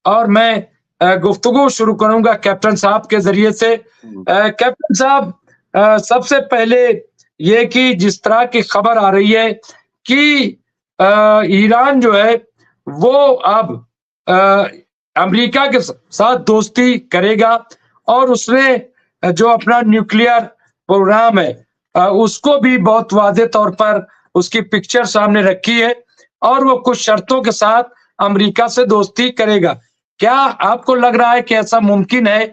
और मैं गुफ्तगू शुरू करूँगा कैप्टन साहब के ज़रिए से। हुँ। कैप्टन साहब, सबसे पहले ये कि जिस तरह की खबर आ रही है कि ईरान जो है वो अब अ, अमेरिका के साथ दोस्ती करेगा और उसने जो अपना न्यूक्लियर प्रोग्राम है उसको भी बहुत वाज़े तौर पर उसकी पिक्चर सामने रखी है और वो कुछ शर्तों के साथ अमेरिका से दोस्ती करेगा। क्या आपको लग रहा है कि ऐसा मुमकिन है?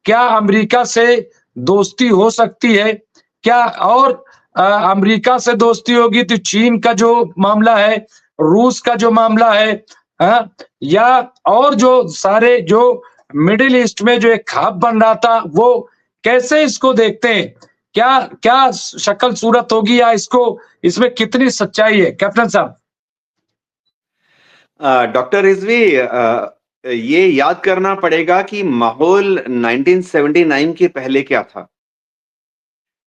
क्या अमेरिका से दोस्ती हो सकती है? क्या और अमेरिका से दोस्ती होगी तो चीन का जो मामला है, रूस का जो मामला है, हाँ? या और जो सारे जो मिडिल ईस्ट में जो एक खाप बन रहा था, वो कैसे इसको देखते हैं? क्या क्या शक्ल सूरत होगी या इसको इसमें कितनी सच्चाई है? कैप्टन साहब। डॉक्टर रिज़वी, ये याद करना पड़ेगा कि माहौल 1979 के पहले क्या था।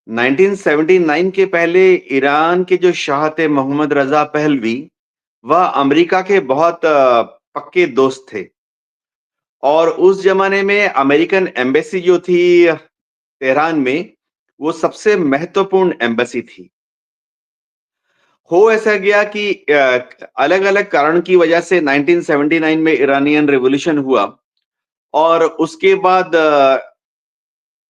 1979 के पहले ईरान के जो शाह थे मोहम्मद रज़ा पहलवी, वह अमेरिका के बहुत पक्के दोस्त थे और उस ज़माने में अमेरिकन एम्बेसी जो थी तेहरान में, वो सबसे महत्वपूर्ण एम्बेसी थी। हो ऐसा गया कि अलग-अलग कारण की वजह से 1979 में इरानियन रिवॉल्यूशन हुआ और उसके बाद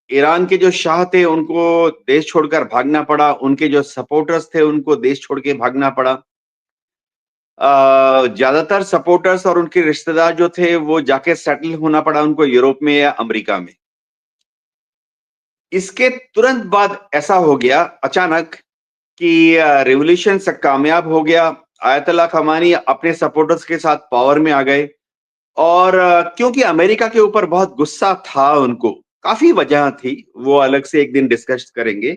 ईरान के जो शाह थे उनको देश छोड़कर भागना पड़ा, उनके जो सपोर्टर्स थे उनको देश छोड़ के भागना पड़ा। ज़्यादातर सपोर्टर्स और उनके रिश्तेदार जो थे वो जाके सेटल होना पड़ा उनको यूरोप में या अमेरिका में। इसके तुरंत बाद ऐसा हो गया अचानक कि रिवॉल्यूशन स कामयाब हो गया। आयतुल्लाह खमेनी अपने सपोर्टर्स के साथ पावर में आ गए और क्योंकि अमेरिका के ऊपर बहुत गुस्सा था उनको, काफ़ी वजह थी, वो अलग से एक दिन डिस्कस करेंगे।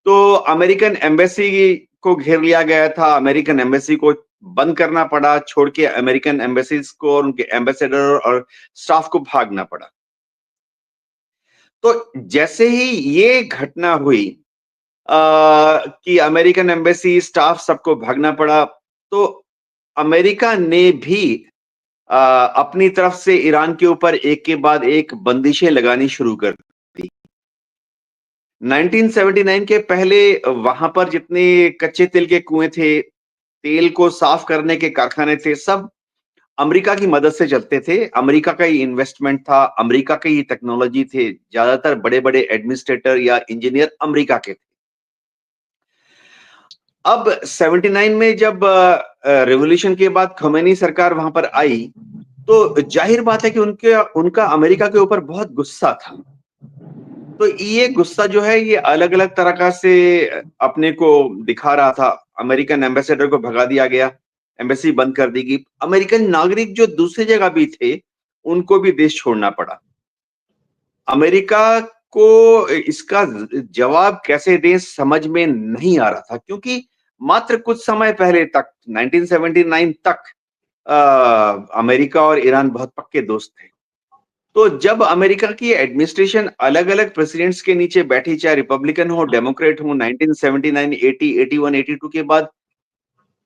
तो अमेरिकन एम्बेसी को घेर लिया गया था, अमेरिकन एम्बेसी को बंद करना पड़ा, छोड़ के अमेरिकन एम्बेसीज़ को और उनके एम्बेसडर और स्टाफ को भागना पड़ा। तो जैसे ही ये घटना हुई अ, कि अमेरिकन एम्बेसी स्टाफ सबको भागना पड़ा, तो अमेरिका ने भी अ, अपनी तरफ से ईरान के ऊपर एक के बाद एक बंदिशें लगानी शुरू कर दी। 1979 के पहले वहां पर जितने कच्चे तेल के कुएं थे, तेल को साफ करने के कारखाने थे, सब अमेरिका की मदद से चलते थे। अमेरिका का ही इन्वेस्टमेंट था, अमेरिका की ही टेक्नोलॉजी थे। ज्यादातर बड़े-बड़े एडमिनिस्ट्रेटर या इंजीनियर अमेरिका के थे। अब 79 में जब रिवॉल्यूशन के बाद खमेनी सरकार वहां पर आई, तो जाहिर बात है कि उनके उनका अमेरिका के ऊपर बहुत गुस्सा था। तो ये गुस्सा जो है ये अलग-अलग तरह का से अपने को दिखा रहा था। अमेरिकन एम्बेसडर को भगा दिया गया, एम्बेसी बंद कर दी गई। अमेरिकन नागरिक जो दूसरी जगह भी थे, उनको भी देश छोड़ना पड़ा। अमेरिका को इसका जवाब कैसे दें समझ में नहीं आ रहा था क्योंकि मात्र कुछ समय पहले तक 1979 तक अमेरिका और ईरान बहुत पक्के दोस्त थे। तो जब अमेरिका की एडमिनिस्ट्रेशन अलग-अलग प्रेसिडेंट्स के नीचे बैठी, चाहे रिपब्लिकन हो, डेमोक्रेट हो, 1979, 80, 81, 82 के बाद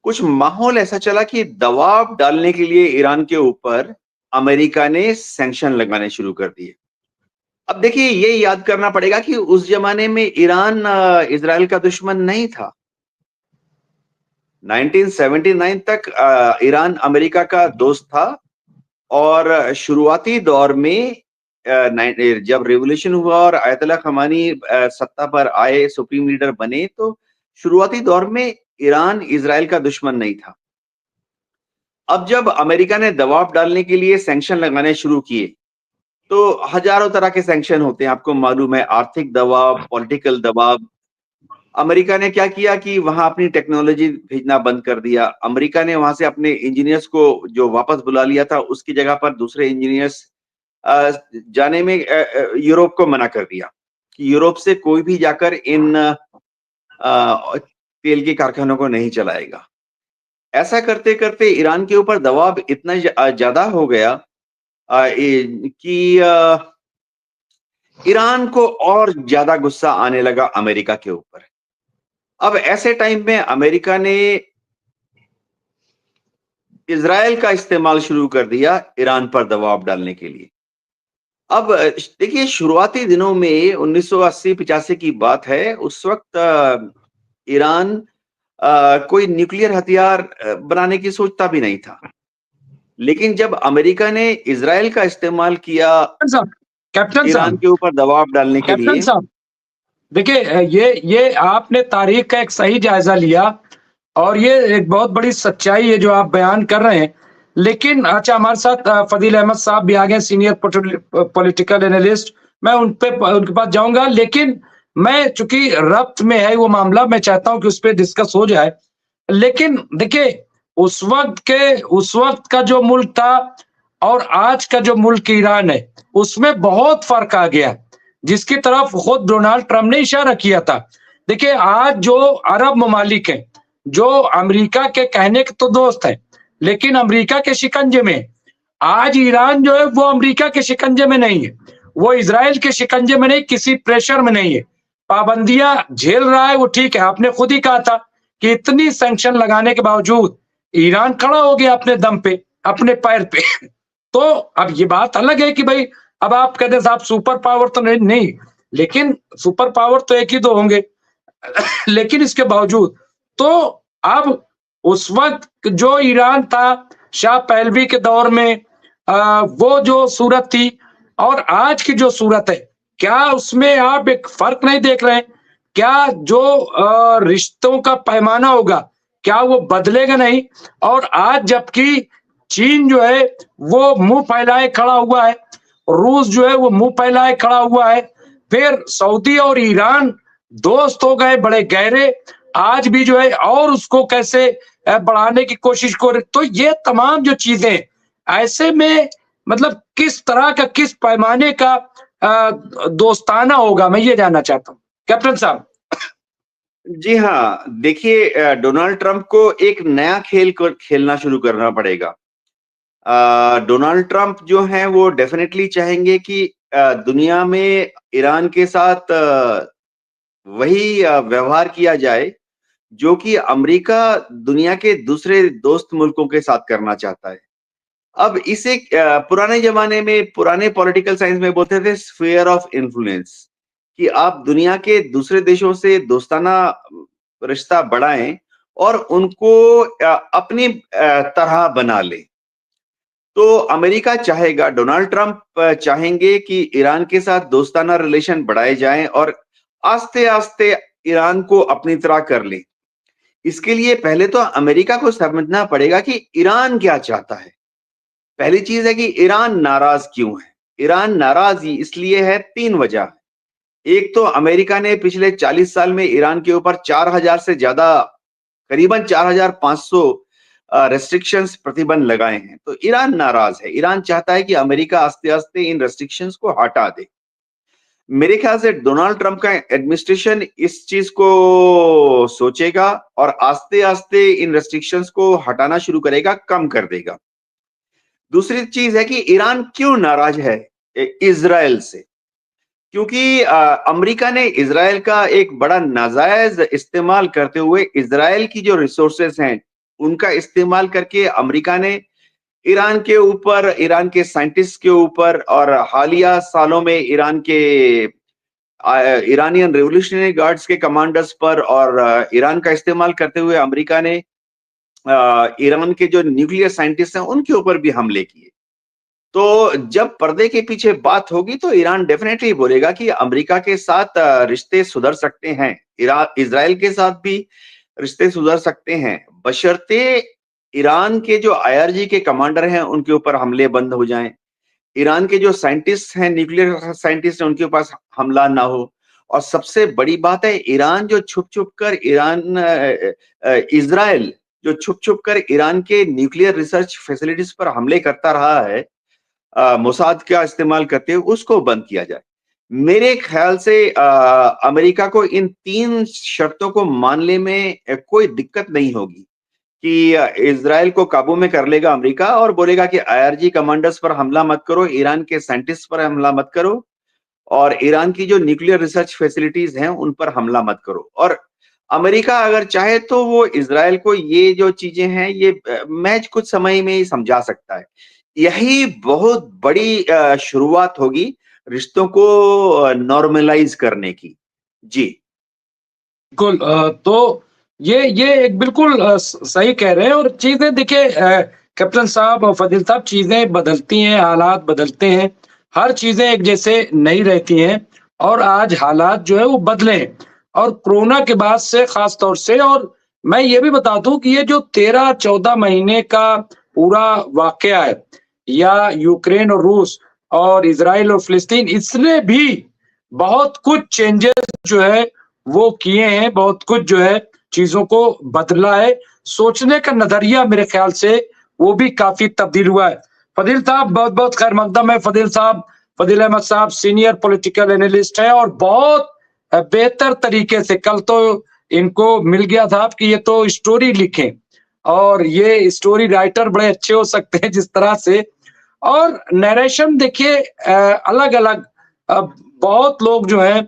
कुछ माहौल ऐसा चला कि दबाव डालने के लिए ईरान के ऊपर अमेरिका ने सैंक्शन लगाने शुरू कर दिए। अब देखिए ये याद करना पड़ेगा कि उस जमाने में ईरान इज़राइल का दुश्मन नहीं था। 1979 तक ईरान अमेरिका का दोस्त था और शुरुआती दौर में जब रिवॉल्यूशन हुआ और आयतुल्लाह खमेनी सत्ता पर आए, सुप्रीम लीडर बने, तो शुरुआती दौर में ईरान इज़राइल का दुश्मन नहीं था। अब जब अमेरिका ने दबाव डालने के लिए सैंक्शन लगाने शुरू किए, तो हजारों तरह के सैंक्शन होते हैं, आपको मालूम है, आर्थिक दबाव, पॉलिटिकल दबाव। अमेरिका ने क्या किया कि वहां अपनी टेक्नोलॉजी भेजना बंद कर दिया। अमेरिका ने वहां से अपने इंजीनियर्स को जो वापस बुला लिया था, उसकी जगह पर दूसरे इंजीनियर्स अ, जाने में यूरोप को मना कर दिया कि यूरोप से कोई भी जाकर इन तेल के कारखानों को नहीं चलाएगा। ऐसा करते-करते ईरान के ऊपर दबाव इतना ज़्यादा हो गया कि ईरान को और ज़्यादा गुस्सा आने लगा अमेरिका के ऊपर। अब ऐसे टाइम में अमेरिका ने इजराइल का इस्तेमाल शुरू कर दिया ईरान पर दबाव डालने के लिए। अब देखिए, शुरुआती दिनों में 1980-85 की बात है, उस वक्त ईरान कोई न्यूक्लियर हथियार बनाने की सोचता भी नहीं था। लेकिन जब अमेरिका ने इजराइल का इस्तेमाल किया साहब, कैप्टन ईरान साहब, के ऊपर दबाव डालने के कैप्टन लिए, साहब, देखिए ये आपने तारीख का एक सही जायजा लिया और ये एक बहुत बड़ी सच्चाई है जो आप बयान कर रहे हैं। लेकिन अच्छा, हमारे साथ फजील अहमद साहब भी आ गए, सीनियर पॉलिटिकल एनालिस्ट। मैं उनके पास जाऊंगा, लेकिन मैं चूंकि रब्त में है वो मामला, मैं चाहता हूं कि उस पर डिस्कस हो जाए। लेकिन देखिए, उस वक्त का जो मुल्क था और आज का जो मुल्क ईरान है, उसमें बहुत फर्क आ गया, जिसकी तरफ खुद डोनाल्ड ट्रंप ने इशारा किया था। देखिए, आज जो अरब ममालिक हैं, जो अमेरिका के कहने के तो दोस्त हैं, लेकिन अमेरिका के शिकंजे में, आज ईरान जो है वो अमेरिका के शिकंजे में नहीं है, वो इजराइल के शिकंजे में नहीं, किसी प्रेशर में नहीं है। पाबंदियां झेल रहा है वो, ठीक है, आपने खुद ही कहा था कि इतनी सैंक्शन लगाने के बावजूद ईरान खड़ा हो गया अपने दम पे, अपने पैर पे। तो अब ये बात अलग है कि भाई, अब आप कहते साहब सुपर पावर तो नहीं, लेकिन सुपर पावर तो एक ही दो होंगे। लेकिन इसके बावजूद तो अब उस वक्त जो ईरान था शाह पहलवी के दौर में, वो जो सूरत थी और आज की जो सूरत है, क्या उसमें आप एक फर्क नहीं देख रहे हैं? क्या जो रिश्तों का पैमाना होगा, क्या वो बदलेगा नहीं? और आज जबकि चीन जो है वो मुंह फैलाए खड़ा हुआ है, रूस जो है वो मुंह फैलाए खड़ा हुआ है, फिर सऊदी और ईरान दोस्त हो गए बड़े गहरे, आज भी जो है और उसको कैसे बढ़ाने की कोशिश कर, तो ये तमाम जो चीजें, ऐसे में मतलब किस तरह का, किस पैमाने का दोस्ताना होगा, मैं ये जानना चाहता हूँ कैप्टन साहब। जी हाँ, देखिए, डोनाल्ड ट्रंप को एक नया खेल खेलना शुरू करना पड़ेगा। डोनाल्ड ट्रंप जो हैं वो डेफिनेटली चाहेंगे कि दुनिया में ईरान के साथ वही व्यवहार किया जाए जो कि अमेरिका दुनिया के दूसरे दोस्त मुल्कों के साथ करना चाहता है। अब इसे पुराने जमाने में, पुराने पॉलिटिकल साइंस में बोलते थे स्फीयर ऑफ इन्फ्लुएंस, कि आप दुनिया के दूसरे देशों से दोस्ताना रिश्ता बढ़ाएं और उनको अपनी तरह बना लें। तो अमेरिका चाहेगा, डोनाल्ड ट्रंप चाहेंगे कि ईरान के साथ दोस्ताना रिलेशन बढ़ाए जाएं और आस्ते आस्ते ईरान को अपनी तरह कर लें। इसके लिए पहले तो अमेरिका को समझना पड़ेगा कि ईरान क्या चाहता है। पहली चीज है कि ईरान नाराज क्यों है। ईरान नाराज ही इसलिए है, 3 वजह। एक तो अमेरिका ने पिछले 40 साल में ईरान के ऊपर 4000 से ज्यादा, करीबन 4500 रेस्ट्रिक्शंस, प्रतिबंध लगाए हैं। तो ईरान नाराज है। ईरान चाहता है कि अमेरिका आस्ते आस्ते इन रेस्ट्रिक्शंस को हटा दे। मेरे ख्याल से डोनाल्ड ट्रंप का एडमिनिस्ट्रेशन इस चीज को सोचेगा और आस्ते आस्ते इन रेस्ट्रिक्शंस को हटाना शुरू करेगा, कम कर देगा। दूसरी चीज है कि ईरान क्यों नाराज है इजराइल से, क्योंकि अमेरिका ने इजराइल का एक बड़ा नाजायज इस्तेमाल करते हुए इजराइल की जो रिसोर्सेस हैं उनका इस्तेमाल करके अमेरिका ने ईरान के ऊपर, ईरान के साइंटिस्ट के ऊपर और हालिया सालों में ईरान के ईरानियन रेवोल्यूशनरी गार्ड्स के कमांडर्स पर और ईरान का इस्तेमाल करते हुए अमेरिका ने ईरान के जो न्यूक्लियर साइंटिस्ट हैं उनके ऊपर भी हमले किए। तो जब पर्दे के पीछे बात होगी तो ईरान डेफिनेटली बोलेगा कि अमेरिका के साथ रिश्ते सुधर सकते हैं, इजराइल के साथ भी रिश्ते सुधर सकते हैं, बशर्ते ईरान के जो आईआरजी के कमांडर हैं उनके ऊपर हमले बंद हो जाएं, ईरान के जो साइंटिस्ट हैं, न्यूक्लियर साइंटिस्ट हैं, उनके पास हमला ना हो। और सबसे बड़ी बात है, ईरान जो छुप छुप कर इजराइल जो छुप छुप कर ईरान के न्यूक्लियर रिसर्च फैसिलिटीज पर हमले करता रहा है, मोसाद का इस्तेमाल करते हुए, उसको बंद किया जाए। मेरे ख्याल से अमेरिका को इन 3 शर्तों को मानने में कोई दिक्कत नहीं होगी कि इजराइल को काबू में कर लेगा अमेरिका और बोलेगा कि आईआरजी कमांडर्स पर हमला मत करो, ईरान के साइंटिस्ट पर हमला मत करो और ईरान की जो न्यूक्लियर रिसर्च फैसिलिटीज हैं उन पर हमला मत करो। और अमेरिका अगर चाहे तो वो इज़राइल को ये जो चीज़ें हैं ये महज़ कुछ समय में ही समझा सकता है। यही बहुत बड़ी शुरुआत होगी रिश्तों को नॉर्मलाइज़ करने की। जी। बिल्कुल तो ये एक बिल्कुल सही कह रहे हैं और चीज़ें देखिए कैप्टन साहब और फजील साहब चीज़ें बदलती हैं, हालात बदलते हैं, हर चीज़ें एक जैसे नहीं रहती हैं और आज हालात जो है वो बदले हैं और कोरोना के बाद से ख़ास तौर से और मैं ये भी बता दूँ कि ये जो 13-14 महीने का पूरा वाक़या है या यूक्रेन और रूस और इज़राइल और फ़िलिस्तीन इसने भी बहुत कुछ चेंजेज़ जो है वो किए हैं, बहुत कुछ जो है चीज़ों को बदला है, सोचने का नज़रिया मेरे ख़्याल से वो भी काफ़ी तब्दील हुआ है। फ़ज़ील साहब बहुत-बहुत ख़ैर मक़दम है फ़ज़ील साहब, फ़ज़ील अहमद साहब सीनियर पॉलिटिकल एनालिस्ट हैं और बहुत बेहतर तरीके से कल तो इनको मिल गया था कि ये तो स्टोरी लिखें और ये स्टोरी राइटर बड़े अच्छे हो सकते हैं जिस तरह से और नैरेशन देखिए अलग-अलग बहुत लोग जो हैं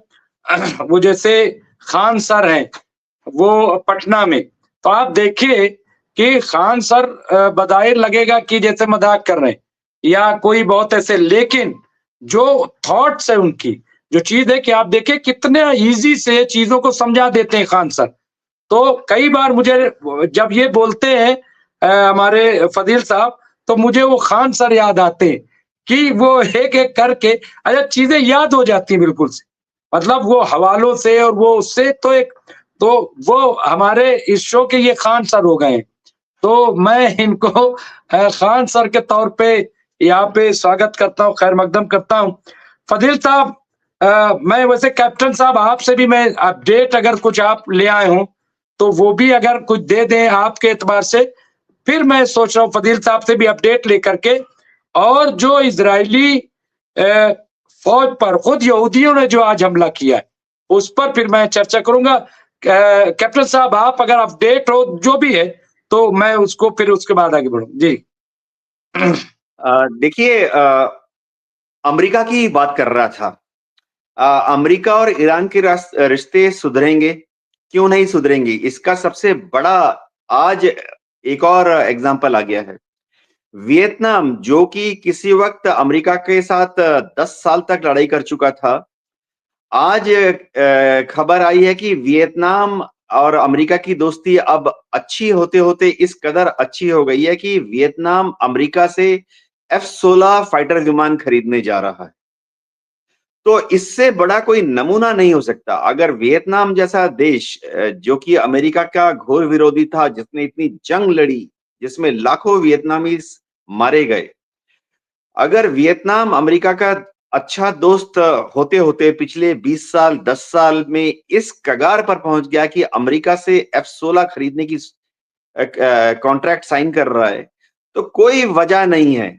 वो जैसे खान सर हैं, वो पटना में, तो आप देखिए कि खान सर बज़ाहिर लगेगा कि जैसे मज़ाक कर रहे हैं या कोई बहुत ऐसे लेकिन जो थॉट्स है उनकी, जो चीज़ है कि आप देखिए कितने ईज़ी से चीज़ों को समझा देते हैं खान सर। तो कई बार मुझे जब ये बोलते हैं हमारे फ़ज़ील साहब, तो मुझे वो खान सर याद आते हैं कि वो एक-एक करके अच्छा चीज़ें याद हो जाती हैं बिल्कुल से। मतलब वो हवालों से और वो उससे तो वो हमारे इस शो के ये खान सर हो गए हैं। तो मैं इनको खान सर के तौर पे यहाँ पे स्वागत करता हूँ, खैर मकदम करता हूँ। फ़ज़ील साहब मैं वैसे कैप्टन साहब आपसे भी मैं अपडेट अगर कुछ आप ले आए हों, तो वो भी अगर कुछ दे दें आपके एतबार से, फिर मैं सोच रहा हूँ फ़ज़ील साहब से भी अपडेट लेकर के और जो इज़राइली फ़ौज पर खुद यहूदियों ने जो आज हमला किया है, उस पर फिर मैं चर्चा करूँगा। कैप्टन साहब आप अगर अपडेट हो जो भी है, तो मैं उसको फिर उसके बाद आगे बढ़ूँ। जी। देखिए अमेरिका की बात कर रहा था। अमेरिका और ईरान के रिश्ते सुधरेंगे, क्यों नहीं सुधरेंगे? इसका सबसे बड़ा आज एक और एग्ज़ाम्पल आ गया है। वियतनाम जो कि किसी वक़्त अमेरिका के साथ 10 साल तक लड़ाई कर चुका था, आज खबर आई है कि वियतनाम और अमेरिका की दोस्ती अब अच्छी होते-होते इस कदर अच्छी हो गई है कि वियतनाम अमेरिका से F-16 फाइटर विमान खरीदने जा रहा है। तो इससे बड़ा कोई नमूना नहीं हो सकता। अगर वियतनाम जैसा देश जो कि अमेरिका का घोर विरोधी था, जिसने इतनी जंग लड़ी, जिसमें लाखों वियतनामीज़ मारे गए। अगर वियतनाम अमेरिका का अच्छा दोस्त होते-होते पिछले 20 साल, 10 साल में इस कगार पर पहुँच गया कि अमेरिका से F-16 खरीदने की कॉन्ट्रैक्ट साइन कर रहा है, तो कोई वजह नहीं है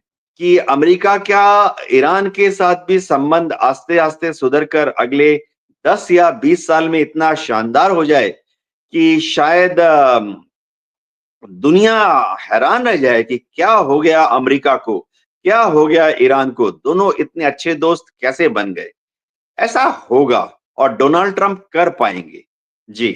कि अमेरिका क्या ईरान के साथ भी संबंध आस्ते-आस्ते सुधर कर अगले 10 या 20 साल में इतना शानदार हो जाए कि शायद दुनिया हैरान रह जाए कि क्या हो गया अमेरिका को, क्या हो गया ईरान को, दोनों इतने अच्छे दोस्त कैसे बन गए? ऐसा होगा और डोनाल्ड ट्रंप कर पाएंगे। जी।